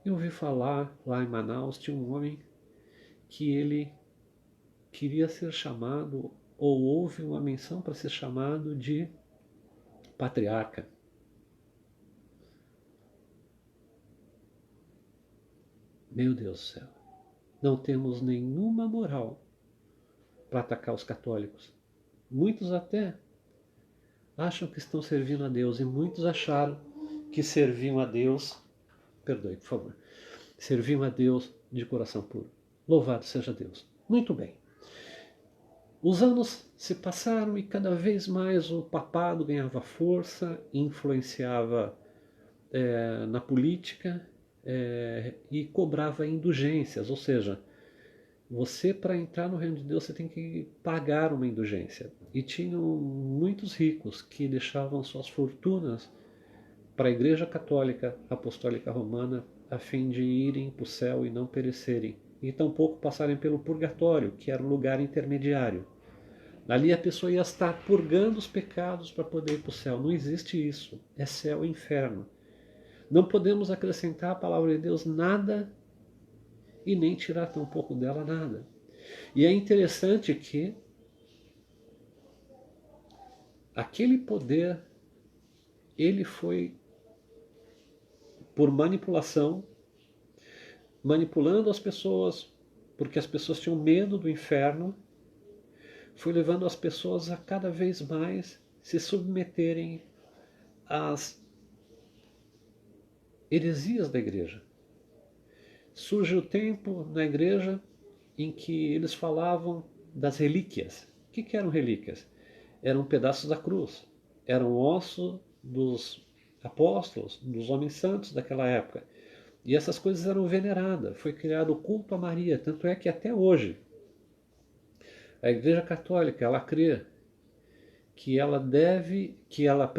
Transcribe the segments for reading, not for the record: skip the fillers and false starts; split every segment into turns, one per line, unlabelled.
Eu ouvi falar, lá em Manaus, tinha um homem que ele queria ser chamado, ou houve uma menção para ser chamado de patriarca. Meu Deus do céu. Não temos nenhuma moral para atacar os católicos. Muitos até acham que estão servindo a Deus, e muitos acharam que serviam a Deus, perdoe, por favor, serviam a Deus de coração puro. Louvado seja Deus. Muito bem. Os anos se passaram e cada vez mais o papado ganhava força, influenciava na política e cobrava indulgências, ou seja, você, para entrar no reino de Deus, você tem que pagar uma indulgência. E tinham muitos ricos que deixavam suas fortunas para a Igreja Católica Apostólica Romana, a fim de irem para o céu e não perecerem, e tampouco passarem pelo purgatório, que era um lugar intermediário. Ali a pessoa ia estar purgando os pecados para poder ir para o céu. Não existe isso. É céu e inferno. Não podemos acrescentar à palavra de Deus nada e nem tirar tão pouco dela nada. E é interessante que aquele poder, ele foi por manipulação, manipulando as pessoas, porque as pessoas tinham medo do inferno, foi levando as pessoas a cada vez mais se submeterem às heresias da igreja. Surge o tempo na igreja em que eles falavam das relíquias. O que eram relíquias? Eram pedaços da cruz, eram ossos dos apóstolos, dos homens santos daquela época. E essas coisas eram veneradas. Foi criado o culto a Maria, tanto é que até hoje a Igreja Católica, ela crê que ela deve, que ela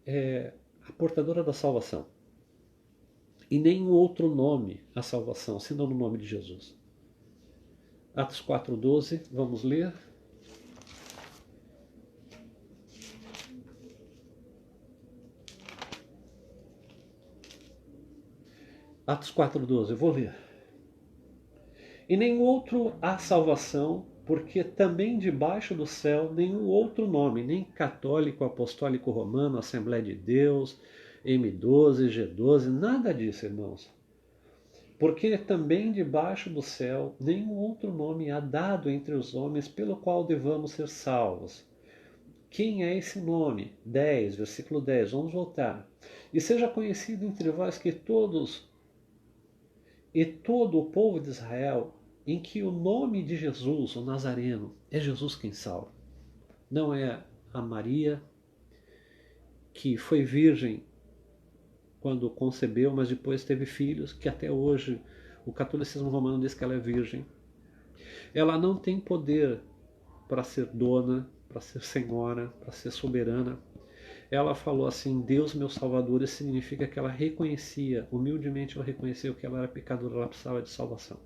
é a portadora da salvação. E nenhum outro nome a salvação, senão no nome de Jesus. Atos 4:12, vamos ler. Atos 4:12, eu vou ler. E nenhum outro há salvação, porque também debaixo do céu nenhum outro nome, nem católico, apostólico romano, Assembleia de Deus, M12, G12, nada disso, irmãos. Porque também debaixo do céu nenhum outro nome há dado entre os homens pelo qual devamos ser salvos. Quem é esse nome? 10, versículo 10, vamos voltar. E seja conhecido entre vós que todos e todo o povo de Israel, em que o nome de Jesus, o Nazareno, é Jesus quem salva. Não é a Maria, que foi virgem quando concebeu, mas depois teve filhos, que até hoje o catolicismo romano diz que ela é virgem. Ela não tem poder para ser dona, para ser senhora, para ser soberana. Ela falou assim, Deus meu Salvador, isso significa que ela reconhecia, humildemente ela reconheceu que ela era pecadora, ela precisava de salvação.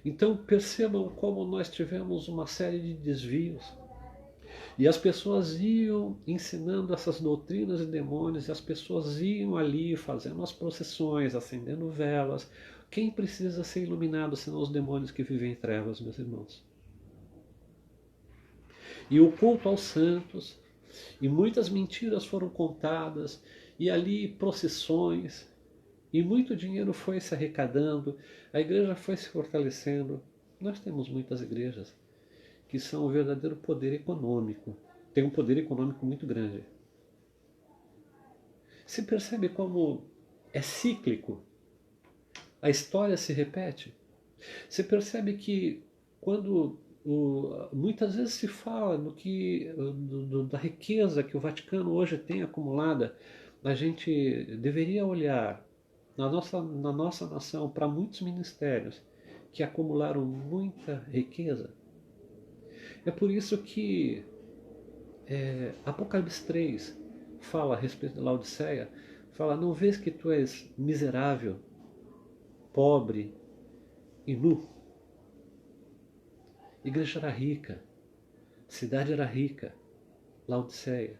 Então percebam como nós tivemos uma série de desvios. E as pessoas iam ensinando essas doutrinas e demônios, e as pessoas iam ali fazendo as procissões, acendendo velas. Quem precisa ser iluminado senão os demônios que vivem em trevas, meus irmãos? E o culto aos santos, e muitas mentiras foram contadas, e ali procissões, e muito dinheiro foi se arrecadando, a igreja foi se fortalecendo. Nós temos muitas igrejas que são o verdadeiro poder econômico, tem um poder econômico muito grande. Se percebe como é cíclico, a história se repete. Se percebe que quando muitas vezes se fala da riqueza que o Vaticano hoje tem acumulada, a gente deveria olhar na nossa nação para muitos ministérios que acumularam muita riqueza. É por isso que Apocalipse 3 fala a respeito de Laodiceia, fala, não vês que tu és miserável, pobre e nu? A igreja era rica, a cidade era rica, Laodiceia,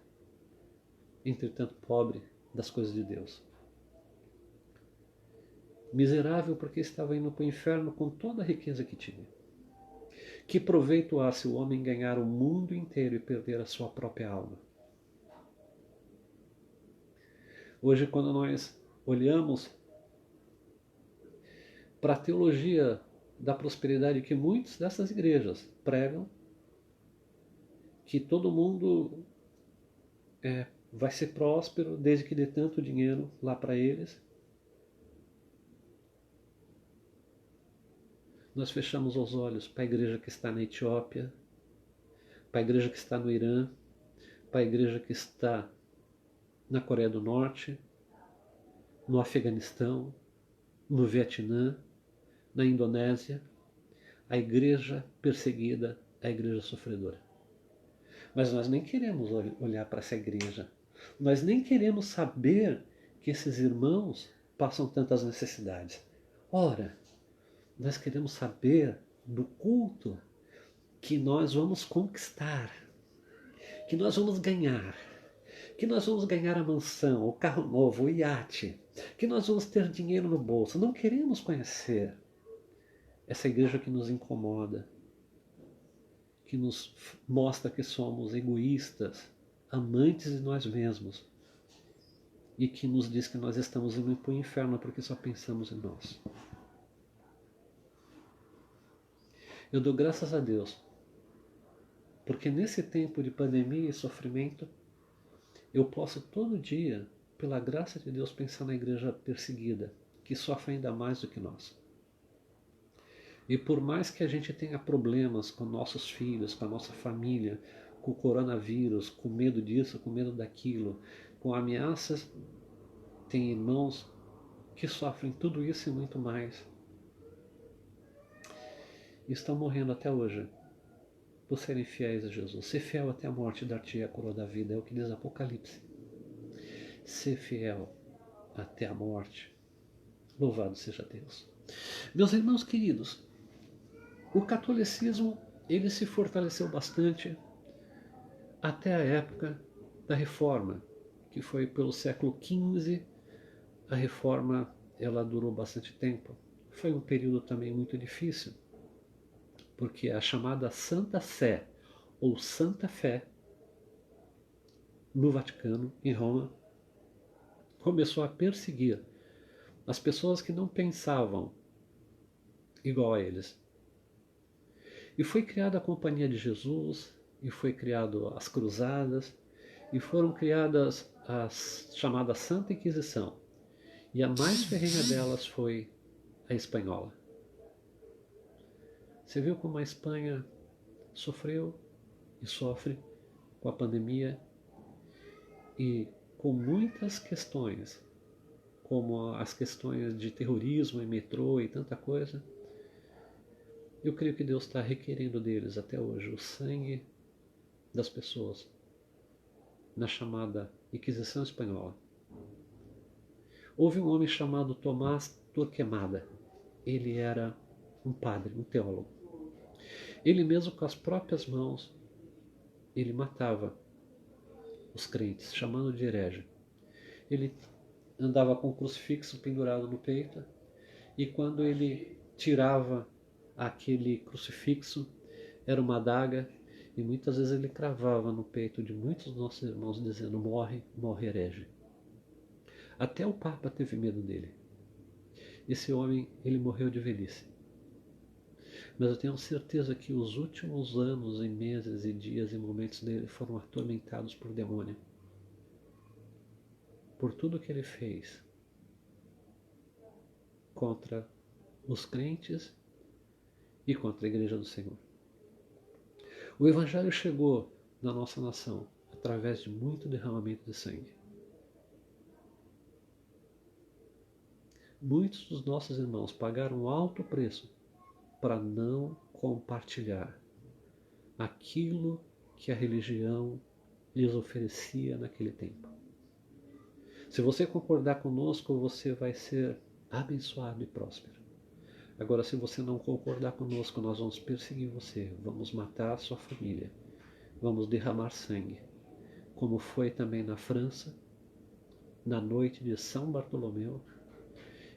entretanto pobre das coisas de Deus. Miserável porque estava indo para o inferno com toda a riqueza que tinha. Que proveito há se o homem ganhar o mundo inteiro e perder a sua própria alma? Hoje, quando nós olhamos para a teologia da prosperidade que muitas dessas igrejas pregam, que todo mundo vai ser próspero desde que dê tanto dinheiro lá para eles, nós fechamos os olhos para a igreja que está na Etiópia, para a igreja que está no Irã, para a igreja que está na Coreia do Norte, no Afeganistão, no Vietnã, na Indonésia, a igreja perseguida, a igreja sofredora. Mas nós nem queremos olhar para essa igreja. Nós nem queremos saber que esses irmãos passam tantas necessidades. Ora, nós queremos saber do culto que nós vamos conquistar, que nós vamos ganhar, que nós vamos ganhar a mansão, o carro novo, o iate, que nós vamos ter dinheiro no bolso. Não queremos conhecer essa igreja que nos incomoda, que nos mostra que somos egoístas, amantes de nós mesmos, e que nos diz que nós estamos indo para o inferno porque só pensamos em nós. Eu dou graças a Deus, porque nesse tempo de pandemia e sofrimento, eu posso todo dia, pela graça de Deus, pensar na igreja perseguida, que sofre ainda mais do que nós. E por mais que a gente tenha problemas com nossos filhos, com a nossa família, com o coronavírus, com medo disso, com medo daquilo, com ameaças, tem irmãos que sofrem tudo isso e muito mais. E estão morrendo até hoje por serem fiéis a Jesus. Ser fiel até a morte, dar-te a coroa da vida, é o que diz Apocalipse. Ser fiel até a morte. Louvado seja Deus. Meus irmãos queridos, o catolicismo ele se fortaleceu bastante até a época da Reforma, que foi pelo século XV. A Reforma ela durou bastante tempo. Foi um período também muito difícil, porque a chamada Santa Sé ou Santa Fé no Vaticano, em Roma, começou a perseguir as pessoas que não pensavam igual a eles. E foi criada a Companhia de Jesus, e foi criado as Cruzadas, e foram criadas as chamadas Santa Inquisição. E a mais ferrenha delas foi a espanhola. Você viu como a Espanha sofreu e sofre com a pandemia e com muitas questões, como as questões de terrorismo e metrô e tanta coisa. Eu creio que Deus está requerendo deles até hoje o sangue das pessoas na chamada Inquisição Espanhola. Houve um homem chamado Tomás Torquemada. Ele era um padre, um teólogo. Ele mesmo com as próprias mãos, ele matava os crentes, chamando de herege. Ele andava com o crucifixo pendurado no peito e quando ele tirava aquele crucifixo, era uma adaga e muitas vezes ele cravava no peito de muitos dos nossos irmãos dizendo: morre, morre herege. Até o Papa teve medo dele. Esse homem, ele morreu de velhice. Mas eu tenho certeza que os últimos anos e meses e dias e momentos dele foram atormentados por demônio. Por tudo que ele fez contra os crentes e contra a Igreja do Senhor. O Evangelho chegou na nossa nação através de muito derramamento de sangue. Muitos dos nossos irmãos pagaram um alto preço para não compartilhar aquilo que a religião lhes oferecia naquele tempo. Se você concordar conosco, você vai ser abençoado e próspero. Agora, se você não concordar conosco, nós vamos perseguir você, vamos matar a sua família, vamos derramar sangue, como foi também na França, na noite de São Bartolomeu,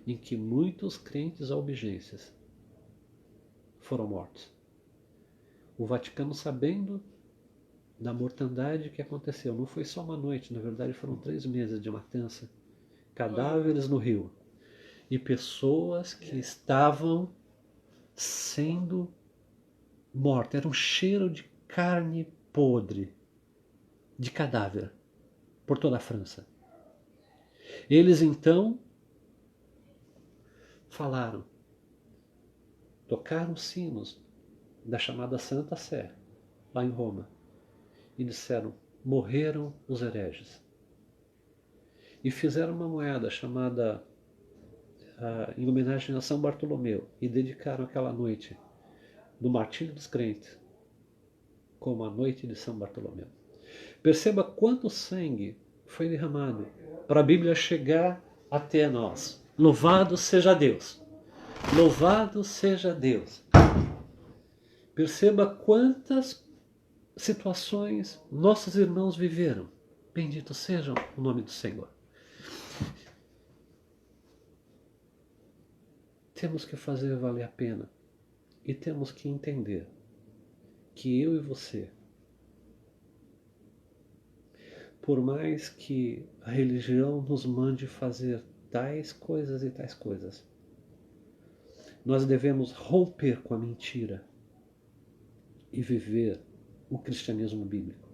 em que muitos crentes albigenses foram mortos. O Vaticano, sabendo da mortandade que aconteceu, não foi só uma noite, na verdade foram 3 meses de matança, cadáveres no rio, e pessoas que estavam sendo mortas, era um cheiro de carne podre, de cadáver, por toda a França. Eles então falaram, tocaram sinos da chamada Santa Sé, lá em Roma, e disseram, morreram os hereges. E fizeram uma moeda chamada, em homenagem a São Bartolomeu, e dedicaram aquela noite do martírio dos crentes como a noite de São Bartolomeu. Perceba quanto sangue foi derramado para a Bíblia chegar até nós. Louvado seja Deus! Louvado seja Deus! Perceba quantas situações nossos irmãos viveram. Bendito seja o nome do Senhor. Temos que fazer valer a pena e temos que entender que eu e você, por mais que a religião nos mande fazer tais coisas e tais coisas, nós devemos romper com a mentira e viver o cristianismo bíblico.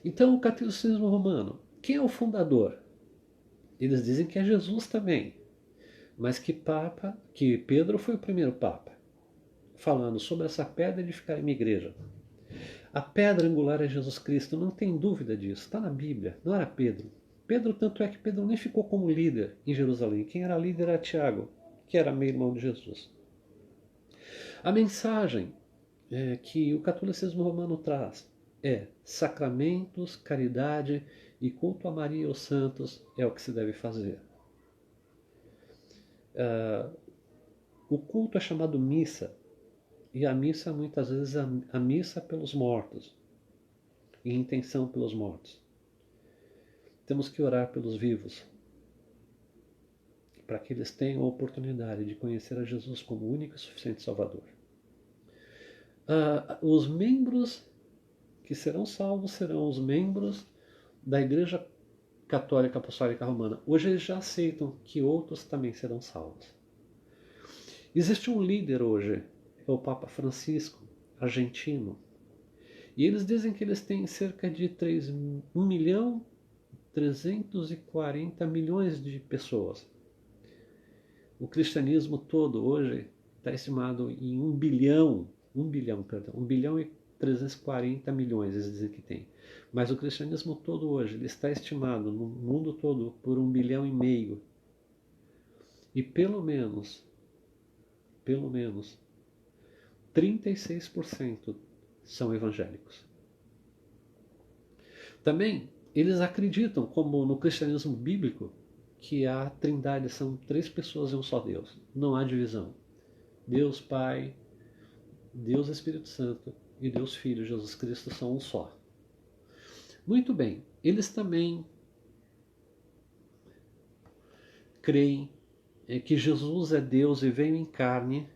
Então, o catolicismo romano, quem é o fundador? Eles dizem que é Jesus também, mas que Pedro foi o primeiro papa, falando sobre essa pedra edificar minha igreja. A pedra angular é Jesus Cristo, não tem dúvida disso, está na Bíblia, não era Pedro. Pedro, tanto é que Pedro nem ficou como líder em Jerusalém, quem era líder era Tiago, que era meio-irmão de Jesus. A mensagem que o catolicismo romano traz é sacramentos, caridade e culto a Maria e aos santos é o que se deve fazer. O culto é chamado missa, e a missa muitas vezes é a missa pelos mortos, em intenção pelos mortos. Temos que orar pelos vivos, para que eles tenham a oportunidade de conhecer a Jesus como único e suficiente Salvador. Os membros que serão salvos serão os membros da Igreja Católica Apostólica Romana. Hoje eles já aceitam que outros também serão salvos. Existe um líder hoje, é o Papa Francisco, argentino, e eles dizem que eles têm cerca de 1.340.000.000 de pessoas. O cristianismo todo hoje está estimado em 1 bilhão e 340 milhões, eles dizem que tem. Mas o cristianismo todo hoje ele está estimado no mundo todo por 1,5 bilhão. E pelo menos 36% são evangélicos. Também eles acreditam, como no cristianismo bíblico, que a Trindade são 3 pessoas e um só Deus. Não há divisão. Deus Pai, Deus Espírito Santo e Deus Filho, Jesus Cristo, são um só. Muito bem, eles também creem que Jesus é Deus e veio em carne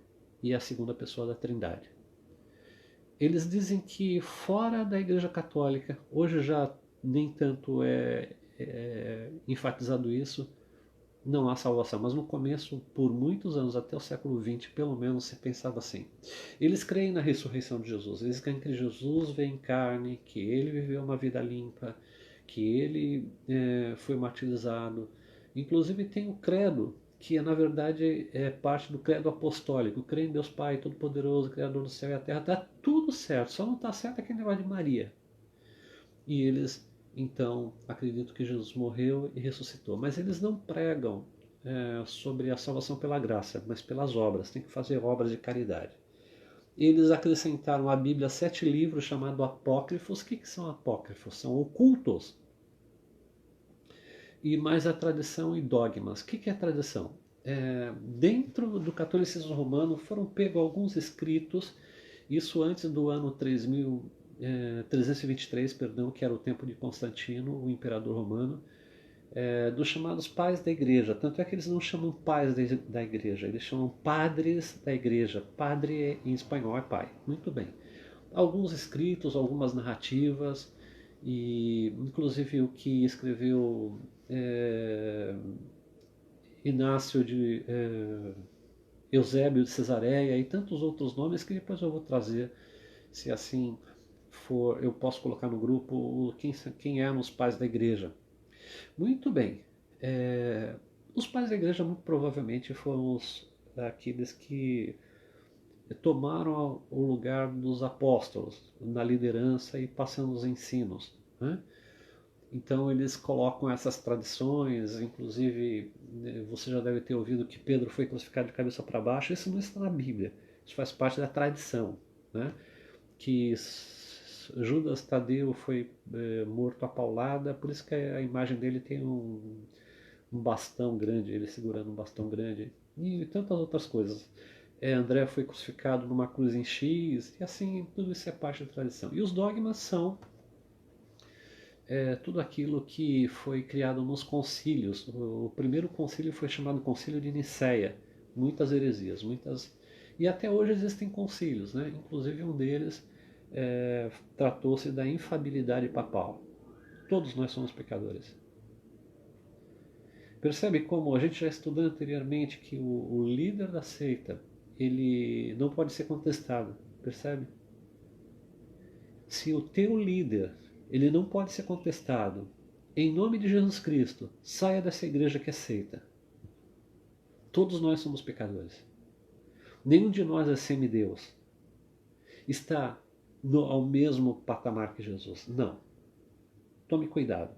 e é a segunda pessoa da Trindade. Eles dizem que fora da Igreja Católica, hoje já nem tanto é enfatizado isso, não há salvação, mas no começo, por muitos anos, até o século XX, pelo menos, se pensava assim. Eles creem na ressurreição de Jesus, eles creem que Jesus veio em carne, que ele viveu uma vida limpa, que ele foi martirizado. Inclusive tem o credo, que na verdade é parte do credo apostólico. Creio em Deus Pai Todo-Poderoso, Criador do céu e da terra. Está tudo certo, só não está certo aquele negócio de Maria. E eles então acreditam que Jesus morreu e ressuscitou. Mas eles não pregam sobre a salvação pela graça, mas pelas obras. Tem que fazer obras de caridade. Eles acrescentaram à Bíblia 7 livros chamados apócrifos. O que são apócrifos? São ocultos. E mais a tradição e dogmas. O que é a tradição? Dentro do catolicismo romano foram pegos alguns escritos, isso antes do ano 323, que era o tempo de Constantino, o imperador romano, dos chamados pais da igreja. Tanto é que eles não chamam pais da igreja, eles chamam padres da igreja. Padre em espanhol é pai. Muito bem. Alguns escritos, algumas narrativas, e inclusive o que escreveu Inácio de Eusébio de Cesareia e tantos outros nomes que depois eu vou trazer, se assim for, eu posso colocar no grupo quem eram os pais da igreja. Muito bem. Os pais da igreja muito provavelmente foram aqueles que tomaram o lugar dos apóstolos na liderança e passando os ensinos, né? Então eles colocam essas tradições, inclusive você já deve ter ouvido que Pedro foi crucificado de cabeça para baixo. Isso não está na Bíblia, isso faz parte da tradição, né? Que Judas Tadeu foi morto a paulada, por isso que a imagem dele tem um bastão grande, ele segurando um bastão grande, e tantas outras coisas. André foi crucificado numa cruz em X, e assim, tudo isso é parte da tradição. E os dogmas são tudo aquilo que foi criado nos concílios. O primeiro concílio foi chamado Concílio de Nicéia. Muitas heresias, muitas. E até hoje existem concílios, né? Inclusive um deles tratou-se da infabilidade papal. Todos nós somos pecadores. Percebe como a gente já estudou anteriormente que o líder da seita ele não pode ser contestado, percebe? Se o teu líder ele não pode ser contestado, em nome de Jesus Cristo, saia dessa igreja que é seita. Todos nós somos pecadores. Nenhum de nós é semideus. Está ao mesmo patamar que Jesus. Não. Tome cuidado.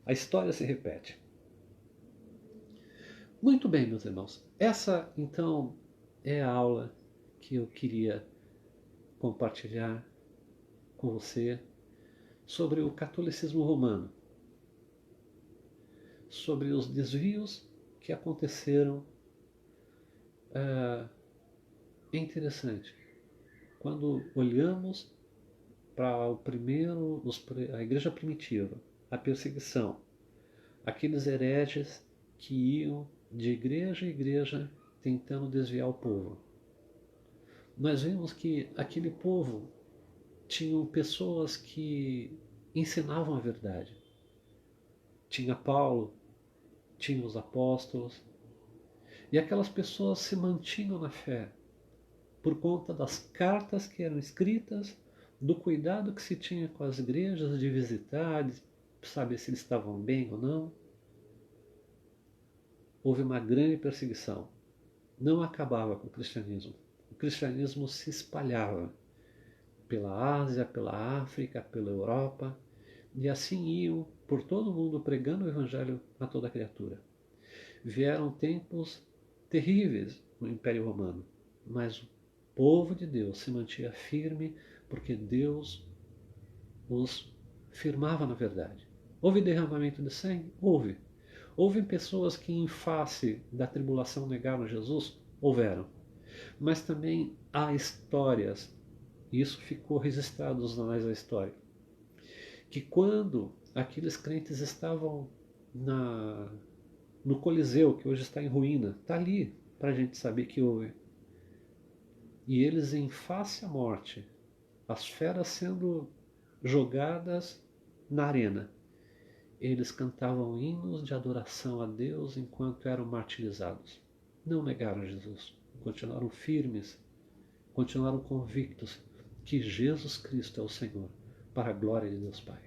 A história se repete. Muito bem, meus irmãos. Essa, então, é a aula que eu queria compartilhar com você sobre o catolicismo romano, sobre os desvios que aconteceram. É interessante. Quando olhamos para a igreja primitiva, a perseguição, aqueles hereges que iam de igreja em igreja tentando desviar o povo. Nós vemos que aquele povo tinham pessoas que ensinavam a verdade. Tinha Paulo, tinha os apóstolos, e aquelas pessoas se mantinham na fé por conta das cartas que eram escritas, do cuidado que se tinha com as igrejas, de visitar, de saber se eles estavam bem ou não. Houve uma grande perseguição. Não acabava com o cristianismo. O cristianismo se espalhava pela Ásia, pela África, pela Europa, e assim iam por todo o mundo pregando o evangelho a toda criatura. Vieram tempos terríveis no Império Romano, mas o povo de Deus se mantinha firme porque Deus os firmava na verdade. Houve derramamento de sangue? Houve. Houve pessoas que em face da tribulação negaram Jesus? Houveram. Mas também há histórias, e isso ficou registrado nos anais da história, que quando aqueles crentes estavam no Coliseu, que hoje está em ruína, está ali para a gente saber que houve. E eles em face à morte, as feras sendo jogadas na arena, eles cantavam hinos de adoração a Deus enquanto eram martirizados. Não negaram Jesus, continuaram firmes, continuaram convictos que Jesus Cristo é o Senhor, para a glória de Deus Pai.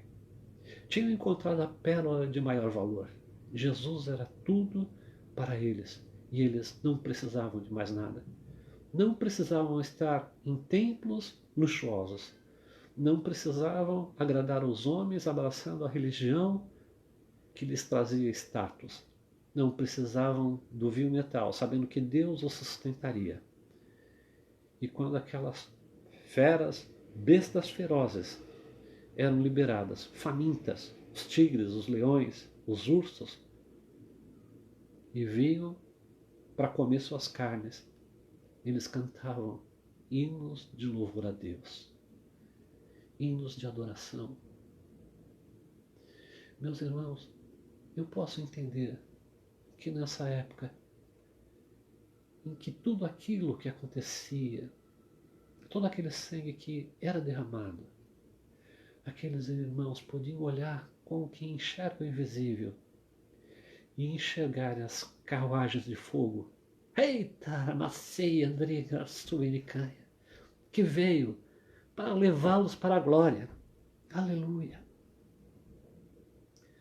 Tinham encontrado a pérola de maior valor. Jesus era tudo para eles e eles não precisavam de mais nada. Não precisavam estar em templos luxuosos. Não precisavam agradar os homens abraçando a religião que lhes trazia status. Não precisavam do vil metal, sabendo que Deus os sustentaria. E quando aquelas feras, bestas ferozes, eram liberadas, famintas, os tigres, os leões, os ursos, e vinham para comer suas carnes, eles cantavam hinos de louvor a Deus, hinos de adoração. Meus irmãos, eu posso entender que nessa época em que tudo aquilo que acontecia, todo aquele sangue que era derramado, aqueles irmãos podiam olhar como que enxerga o invisível e enxergar as carruagens de fogo. Eita, Macei Andriga Suenicaia, que veio para levá-los para a glória. Aleluia.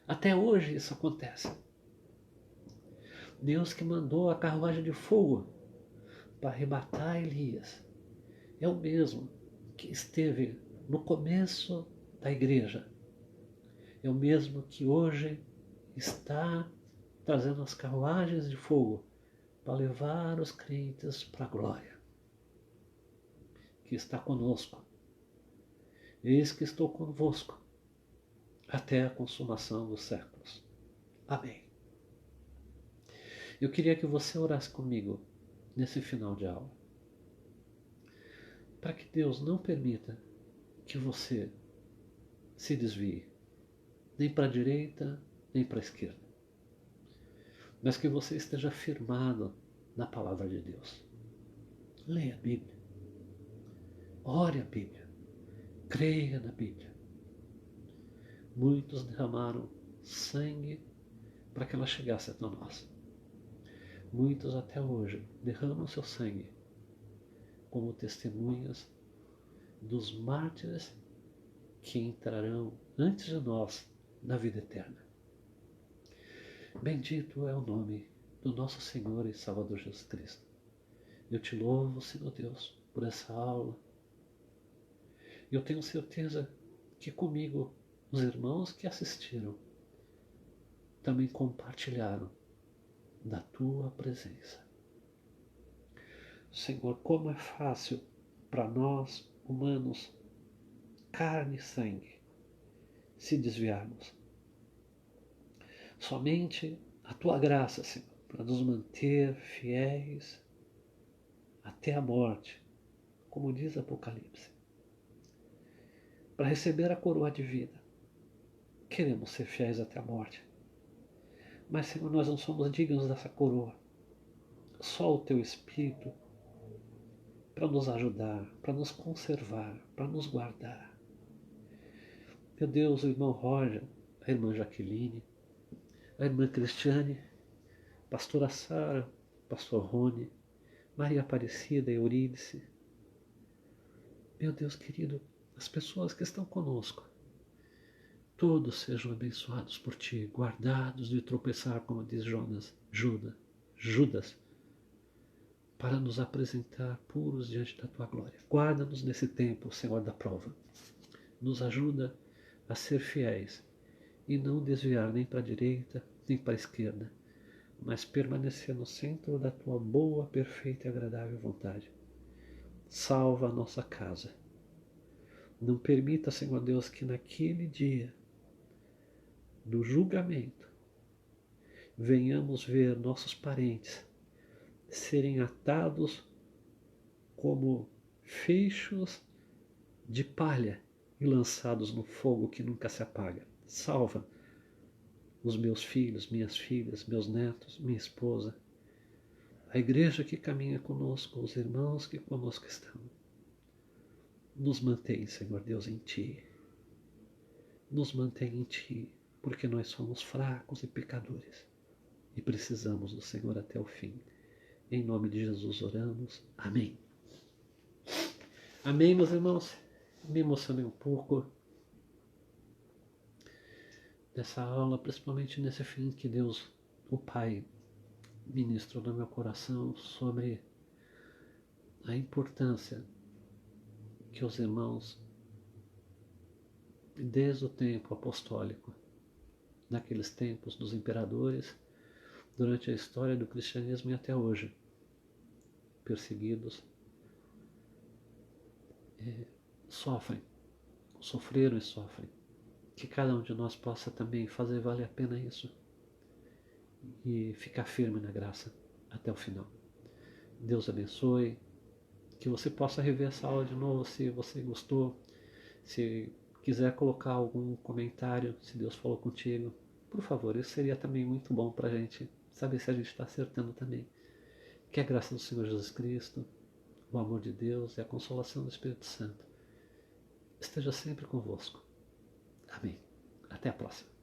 Até hoje isso acontece. Deus que mandou a carruagem de fogo para arrebatar Elias é o mesmo que esteve no começo da igreja. É o mesmo que hoje está trazendo as carruagens de fogo para levar os crentes para a glória. Que está conosco. Eis que estou convosco até a consumação dos séculos. Amém. Eu queria que você orasse comigo nesse final de aula, para que Deus não permita que você se desvie, nem para a direita, nem para a esquerda, mas que você esteja firmado na palavra de Deus. Leia a Bíblia, ore a Bíblia, creia na Bíblia. Muitos derramaram sangue para que ela chegasse até nós. Muitos até hoje derramam seu sangue como testemunhas dos mártires que entrarão antes de nós na vida eterna. Bendito é o nome do nosso Senhor e Salvador Jesus Cristo. Eu te louvo, Senhor Deus, por essa aula. Eu tenho certeza que comigo os irmãos que assistiram também compartilharam da tua presença. Senhor, como é fácil para nós, humanos, carne e sangue, se desviarmos. Somente a tua graça, Senhor, para nos manter fiéis até a morte, como diz Apocalipse. Para receber a coroa de vida, queremos ser fiéis até a morte. Mas, Senhor, nós não somos dignos dessa coroa. Só o teu Espírito para nos ajudar, para nos conservar, para nos guardar. Meu Deus, o irmão Roger, a irmã Jaqueline, a irmã Cristiane, pastora Sara, pastor Rony, Maria Aparecida e Eurídice. Meu Deus querido, as pessoas que estão conosco, todos sejam abençoados por ti, guardados de tropeçar, como diz Judas, para nos apresentar puros diante da tua glória. Guarda-nos nesse tempo, Senhor da prova. Nos ajuda a ser fiéis e não desviar nem para a direita, nem para a esquerda, mas permanecer no centro da tua boa, perfeita e agradável vontade. Salva a nossa casa. Não permita, Senhor Deus, que naquele dia do julgamento venhamos ver nossos parentes serem atados como feixes de palha e lançados no fogo que nunca se apaga. Salva os meus filhos, minhas filhas, meus netos, minha esposa, a igreja que caminha conosco, os irmãos que conosco estão. Nos mantém, Senhor Deus, em Ti. Nos mantém em Ti, porque nós somos fracos e pecadores e precisamos do Senhor até o fim. Em nome de Jesus oramos. Amém. Amém, meus irmãos. Me emocionei um pouco dessa aula, principalmente nesse fim que Deus, o Pai, ministrou no meu coração sobre a importância que os irmãos, desde o tempo apostólico, naqueles tempos dos imperadores, durante a história do cristianismo e até hoje, perseguidos, sofreram e sofrem. Que cada um de nós possa também fazer valer a pena isso e ficar firme na graça até o final. Deus abençoe, que você possa rever essa aula de novo se você gostou, se quiser colocar algum comentário, se Deus falou contigo, Por favor, isso seria também muito bom para a gente saber se a gente está acertando também. Que a graça do Senhor Jesus Cristo, o amor de Deus e a consolação do Espírito Santo esteja sempre convosco. Amém. Até a próxima.